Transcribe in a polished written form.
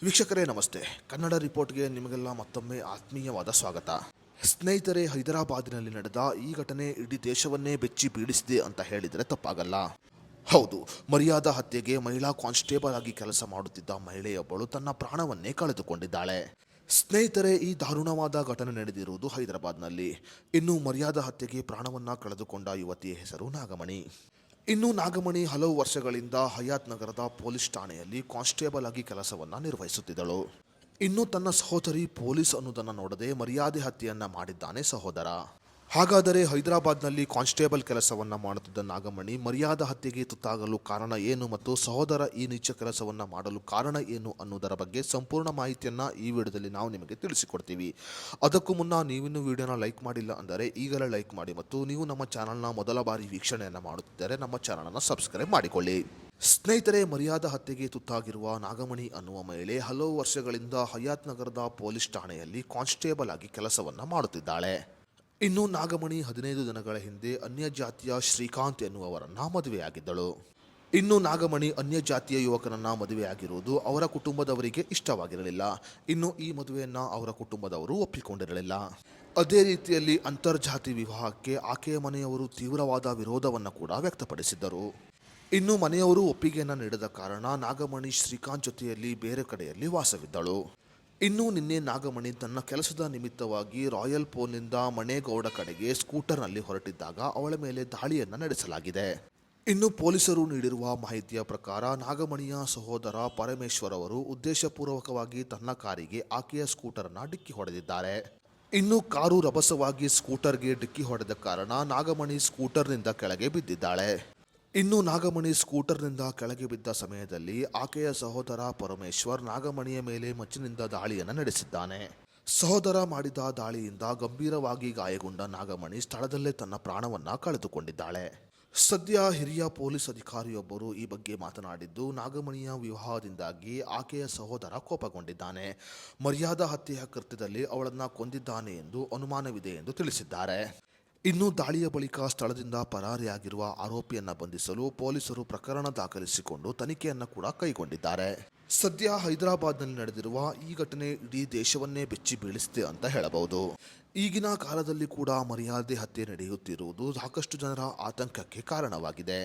ವೀಕ್ಷಕರೇ ನಮಸ್ತೆ. ಕನ್ನಡ ರಿಪೋರ್ಟ್ಗೆ ನಿಮಗೆಲ್ಲ ಮತ್ತೊಮ್ಮೆ ಆತ್ಮೀಯವಾದ ಸ್ವಾಗತ. ಸ್ನೇಹಿತರೆ, ಹೈದರಾಬಾದಿನಲ್ಲಿ ನಡೆದ ಈ ಘಟನೆ ಇಡೀ ದೇಶವನ್ನೇ ಬೆಚ್ಚಿ ಬೀಳಿಸಿದೆ ಅಂತ ಹೇಳಿದರೆ ತಪ್ಪಾಗಲ್ಲ. ಹೌದು, ಮರ್ಯಾದಾ ಹತ್ಯೆಗೆ ಮಹಿಳಾ ಕಾನ್ಸ್ಟೇಬಲ್ ಆಗಿ ಕೆಲಸ ಮಾಡುತ್ತಿದ್ದ ಮಹಿಳೆಯೊಬ್ಬಳು ತನ್ನ ಪ್ರಾಣವನ್ನೇ ಕಳೆದುಕೊಂಡಿದ್ದಾಳೆ. ಸ್ನೇಹಿತರೆ, ಈ ದಾರುಣವಾದ ಘಟನೆ ನಡೆದಿರುವುದು ಹೈದರಾಬಾದ್ನಲ್ಲಿ. ಇನ್ನು ಮರ್ಯಾದಾ ಹತ್ಯೆಗೆ ಪ್ರಾಣವನ್ನ ಕಳೆದುಕೊಂಡ ಯುವತಿಯ ಹೆಸರು ನಾಗಮಣಿ. ನಾಗಮಣಿ ಹಲವು ವರ್ಷಗಳಿಂದ ಹಯಾತ್ ನಗರದ ಪೊಲೀಸ್ ಠಾಣೆಯಲ್ಲಿ ಕಾನ್ಸ್ಟೇಬಲ್ ಆಗಿ ಕೆಲಸವನ್ನ ನಿರ್ವಹಿಸುತ್ತಿದ್ದಳು. ತನ್ನ ಸಹೋದರಿ ಪೊಲೀಸ್ ಅನ್ನೋದನ್ನು ನೋಡದೆ ಮರ್ಯಾದೆ ಹತ್ಯೆಯನ್ನ ಮಾಡಿದ್ದಾನೆ ಸಹೋದರ. ಹಾಗಾದರೆ ಹೈದರಾಬಾದ್ನಲ್ಲಿ ಕಾನ್ಸ್ಟೇಬಲ್ ಕೆಲಸವನ್ನ ಮಾಡುತ್ತಿದ್ದ ನಾಗಮಣಿ ಮರ್ಯಾದಾ ಹತ್ಯೆಗೆ ತುತ್ತಾಗಲು ಕಾರಣ ಏನು ಮತ್ತು ಸಹೋದರ ಈ ನೀಚ ಕೆಲಸವನ್ನ ಮಾಡಲು ಕಾರಣ ಏನು ಅನ್ನೋದರ ಬಗ್ಗೆ ಸಂಪೂರ್ಣ ಮಾಹಿತಿಯನ್ನ ಈ ವಿಡಿಯೋದಲ್ಲಿ ನಾವು ನಿಮಗೆ ತಿಳಿಸಿಕೊಡ್ತೀವಿ. ಅದಕ್ಕೂ ಮುನ್ನ ನೀವಿನ್ನೂ ವಿಡಿಯೋನ ಲೈಕ್ ಮಾಡಿಲ್ಲ ಅಂದರೆ ಈಗಲೇ ಲೈಕ್ ಮಾಡಿ ಮತ್ತು ನೀವು ನಮ್ಮ ಚಾನಲ್ನ ಮೊದಲ ಬಾರಿ ವೀಕ್ಷಣೆಯನ್ನು ಮಾಡುತ್ತಿದ್ದರೆ ನಮ್ಮ ಚಾನಲ್ನ ಸಬ್ಸ್ಕ್ರೈಬ್ ಮಾಡಿಕೊಳ್ಳಿ. ಸ್ನೇಹಿತರೆ, ಮರ್ಯಾದಾ ಹತ್ಯೆಗೆ ತುತ್ತಾಗಿರುವ ನಾಗಮಣಿ ಅನ್ನುವ ಮಹಿಳೆ ಹಲವು ವರ್ಷಗಳಿಂದ ಹಯಾತ್ ನಗರದ ಪೊಲೀಸ್ ಠಾಣೆಯಲ್ಲಿ ಕಾನ್ಸ್ಟೇಬಲ್ ಆಗಿ ಕೆಲಸವನ್ನ ಮಾಡುತ್ತಿದ್ದಾಳೆ. ನಾಗಮಣಿ 15 ದಿನಗಳ ಹಿಂದೆ ಅನ್ಯ ಜಾತಿಯ ಶ್ರೀಕಾಂತ್ ಎನ್ನುವವರನ್ನ ಮದುವೆಯಾಗಿದ್ದಳು. ನಾಗಮಣಿ ಅನ್ಯ ಜಾತಿಯ ಯುವಕನನ್ನ ಮದುವೆಯಾಗಿರುವುದು ಅವರ ಕುಟುಂಬದವರಿಗೆ ಇಷ್ಟವಾಗಿರಲಿಲ್ಲ. ಈ ಮದುವೆಯನ್ನ ಅವರ ಕುಟುಂಬದವರು ಒಪ್ಪಿಕೊಂಡಿರಲಿಲ್ಲ. ಅದೇ ರೀತಿಯಲ್ಲಿ ಅಂತರ್ಜಾತಿ ವಿವಾಹಕ್ಕೆ ಆಕೆಯ ಮನೆಯವರು ತೀವ್ರವಾದ ವಿರೋಧವನ್ನು ಕೂಡ ವ್ಯಕ್ತಪಡಿಸಿದ್ದರು. ಮನೆಯವರು ಒಪ್ಪಿಗೆಯನ್ನ ನೀಡದ ಕಾರಣ ನಾಗಮಣಿ ಶ್ರೀಕಾಂತ್ ಜೊತೆಯಲ್ಲಿ ಬೇರೆ ಕಡೆಯಲ್ಲಿ ವಾಸವಿದ್ದಳು. ನಿನ್ನೆ ನಾಗಮಣಿ ತನ್ನ ಕೆಲಸದ ನಿಮಿತ್ತವಾಗಿ ರಾಯಲ್ ಪೋಲ್ನಿಂದ ಮಣೇಗೌಡ ಕಡೆಗೆ ಸ್ಕೂಟರ್ನಲ್ಲಿ ಹೊರಟಿದ್ದಾಗ ಅವಳ ಮೇಲೆ ದಾಳಿಯನ್ನು ನಡೆಸಲಾಗಿದೆ. ಪೊಲೀಸರು ನೀಡಿರುವ ಮಾಹಿತಿಯ ಪ್ರಕಾರ ನಾಗಮಣಿಯ ಸಹೋದರ ಪರಮೇಶ್ವರ್ ಅವರು ಉದ್ದೇಶಪೂರ್ವಕವಾಗಿ ತನ್ನ ಕಾರಿಗೆ ಆಕೆಯ ಸ್ಕೂಟರ್ನ ಡಿಕ್ಕಿ ಹೊಡೆದಿದ್ದಾರೆ. ಕಾರು ರಭಸವಾಗಿ ಸ್ಕೂಟರ್ಗೆ ಡಿಕ್ಕಿ ಹೊಡೆದ ಕಾರಣ ನಾಗಮಣಿ ಸ್ಕೂಟರ್ನಿಂದ ಕೆಳಗೆ ಬಿದ್ದಿದ್ದಾಳೆ. ನಾಗಮಣಿ ಸ್ಕೂಟರ್ನಿಂದ ಕೆಳಗೆ ಬಿದ್ದ ಸಮಯದಲ್ಲಿ ಆಕೆಯ ಸಹೋದರ ಪರಮೇಶ್ವರ್ ನಾಗಮಣಿಯ ಮೇಲೆ ಮಚ್ಚಿನಿಂದ ದಾಳಿಯನ್ನು ನಡೆಸಿದ್ದಾನೆ. ಸಹೋದರ ಮಾಡಿದ ದಾಳಿಯಿಂದ ಗಂಭೀರವಾಗಿ ಗಾಯಗೊಂಡ ನಾಗಮಣಿ ಸ್ಥಳದಲ್ಲೇ ತನ್ನ ಪ್ರಾಣವನ್ನ ಕಳೆದುಕೊಂಡಿದ್ದಾಳೆ. ಸದ್ಯ ಹಿರಿಯ ಪೊಲೀಸ್ ಅಧಿಕಾರಿಯೊಬ್ಬರು ಈ ಬಗ್ಗೆ ಮಾತನಾಡಿದ್ದು, ನಾಗಮಣಿಯ ವಿವಾಹದಿಂದಾಗಿ ಆಕೆಯ ಸಹೋದರ ಕೋಪಗೊಂಡಿದ್ದಾನೆ. ಮರ್ಯಾದಾ ಹತ್ಯೆಯ ಕೃತ್ಯದಲ್ಲಿ ಅವಳನ್ನ ಕೊಂದಿದ್ದಾನೆ ಎಂದು ಅನುಮಾನವಿದೆ ಎಂದು ತಿಳಿಸಿದ್ದಾರೆ. ದಾಳಿಯ ಬಳಿಕ ಸ್ಥಳದಿಂದ ಪರಾರಿಯಾಗಿರುವ ಆರೋಪಿಯನ್ನ ಬಂಧಿಸಲು ಪೊಲೀಸರು ಪ್ರಕರಣ ದಾಖಲಿಸಿಕೊಂಡು ತನಿಖೆಯನ್ನು ಕೂಡ ಕೈಗೊಂಡಿದ್ದಾರೆ. ಸದ್ಯ ಹೈದರಾಬಾದ್ನಲ್ಲಿ ನಡೆದಿರುವ ಈ ಘಟನೆ ಇಡೀ ದೇಶವನ್ನೇ ಬೆಚ್ಚಿ ಬೀಳಿಸಿದೆ ಅಂತ ಹೇಳಬಹುದು. ಈಗಿನ ಕಾಲದಲ್ಲಿ ಕೂಡ ಮರ್ಯಾದೆ ಹತ್ಯೆ ನಡೆಯುತ್ತಿರುವುದು ಸಾಕಷ್ಟು ಜನರ ಆತಂಕಕ್ಕೆ ಕಾರಣವಾಗಿದೆ.